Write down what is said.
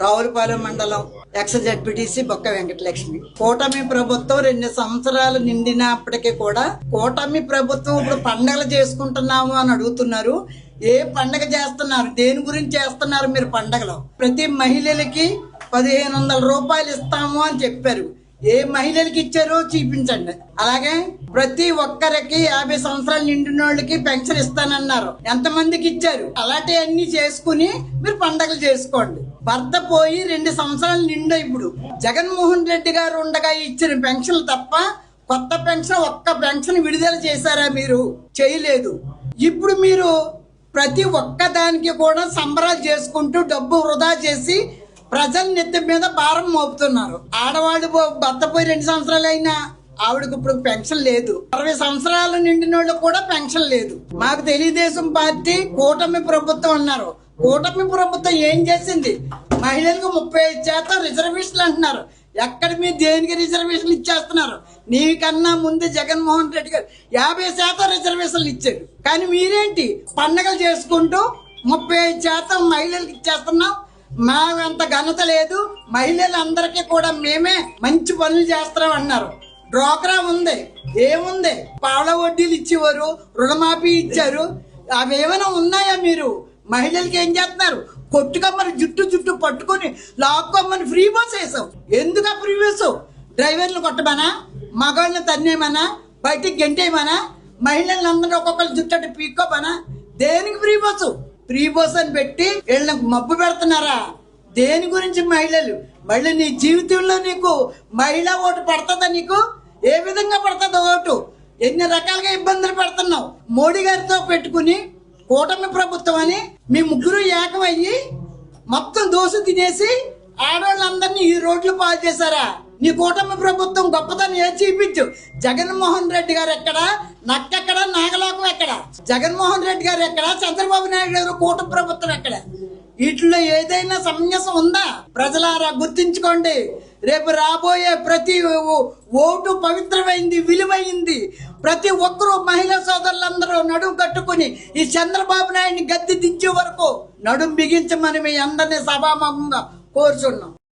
రావులపాలెం మండలం ఎక్స్-జెడ్పీటీసీ బొక్క వెంకటలక్ష్మి. కూటమి ప్రభుత్వం 2 సంవత్సరాలు నిండినప్పటికీ కూడా కూటమి ప్రభుత్వం ఇప్పుడు పండగలు చేసుకుంటున్నాము అని అడుగుతున్నారు. ఏ పండగ చేస్తున్నారు? దేని గురించి చేస్తున్నారు మీరు పండగలో? ప్రతి మహిళలకి 1500 రూపాయలు ఇస్తాము అని చెప్పారు. ఏ మహిళలకి ఇచ్చారో చూపించండి. అలాగే ప్రతి ఒక్కరికి 50 సంవత్సరాలు నిండిన వాళ్ళకి పెన్షన్ ఇస్తానన్నారు. ఎంతమందికి ఇచ్చారు? అలాంటివన్నీ చేసుకుని మీరు పండగలు చేసుకోండి. భర్త పోయి 2 సంవత్సరాలు నిండా ఇప్పుడు జగన్మోహన్ రెడ్డి గారు ఉండగా ఇచ్చిన పెన్షన్లు తప్ప కొత్త పెన్షన్ ఒక్క పెన్షన్ విడుదల చేశారా? మీరు చేయలేదు. ఇప్పుడు మీరు ప్రతి ఒక్క దానికి కూడా సంబరాలు చేసుకుంటూ డబ్బు వృధా చేసి ప్రజల నెత్తి మీద భారం మోపుతున్నారు. ఆడవాళ్ళు భర్త పోయి 2 సంవత్సరాలు అయినా ఆవిడకి ఇప్పుడు పెన్షన్ లేదు. 60 సంవత్సరాలు నిండిన వాళ్ళు కూడా పెన్షన్ లేదు. మాకు తెలుగుదేశం పార్టీ కూటమి ప్రభుత్వం అన్నారు. కూటమి ప్రభుత్వం ఏం చేసింది? మహిళలకు 35% రిజర్వేషన్లు అంటున్నారు. ఎక్కడ మీరు దేనికి రిజర్వేషన్లు ఇచ్చేస్తున్నారు? నీకన్నా ముందు జగన్మోహన్ రెడ్డి గారు 50% రిజర్వేషన్లు ఇచ్చారు. కానీ మీరేంటి పండగలు చేసుకుంటూ 35% మహిళలకు ఇచ్చేస్తున్నాం. మా అంత ఘనత లేదు. మహిళలందరికీ కూడా మేమే మంచి పనులు చేస్తున్నాం అన్నారు. డ్వాక్రా ఉంది, ఏముంది? పావలా వడ్డీలు ఇచ్చేవారు, రుణమాఫీ ఇచ్చారు. అవి ఏమైనా ఉన్నాయా? మీరు మహిళలకి ఏం చేస్తున్నారు? కొట్టుకమ్మని జుట్టు పట్టుకొని లాక్కోమ్మని ఫ్రీ బస్ వేసావు. ఎందుకు ఫ్రీ బస్? డ్రైవర్లు కొట్టమనా? మగాళ్ళని తన్నేమనా? బయటికి గెంటేయమనా? మహిళలందరూ ఒక్కొక్కరు జుట్టు పీక్కోమనా? దేనికి ఫ్రీ బస్సు? ఫ్రీ బస్ అని పెట్టి వీళ్ళని మబ్బు పెడుతున్నారా? దేని గురించి? మహిళలు మళ్ళీ నీ జీవితంలో నీకు మహిళా ఓటు పడుతుందా? నీకు ఏ విధంగా పడుతుందో ఓటు? ఎన్ని రకాలుగా ఇబ్బందులు పెడుతున్నావు. మోడీ గారితో పెట్టుకుని కూటమి ప్రభుత్వం అని మీ ముగ్గురు ఏకమయ్యి మొత్తం దోశ తినేసి ఆడవాళ్ళందరినీ ఈ రోడ్లు పాలు చేశారా? నీ కూటమి ప్రభుత్వం గొప్పతనం ఏ చూపించు. జగన్మోహన్ రెడ్డి గారు ఎక్కడ? నక్కెక్కడ? నాగలోకం ఎక్కడ? జగన్మోహన్ రెడ్డి గారు ఎక్కడ? చంద్రబాబు నాయుడు గారు కూటమి ప్రభుత్వం ఎక్కడ? వీటిలో ఏదైనా సమంజసం ఉందా? ప్రజలారా గుర్తించుకోండి. రేపు రాబోయే ప్రతి ఓటు పవిత్రమైంది, విలువైంది. ప్రతి ఒక్కరూ మహిళా సోదరులందరూ నడుము కట్టుకుని ఈ చంద్రబాబు నాయుడిని గద్దె దించే వరకు నడుము బిగించమని మీ అందరినీ సభాముఖంగా కోరుచున్నాం.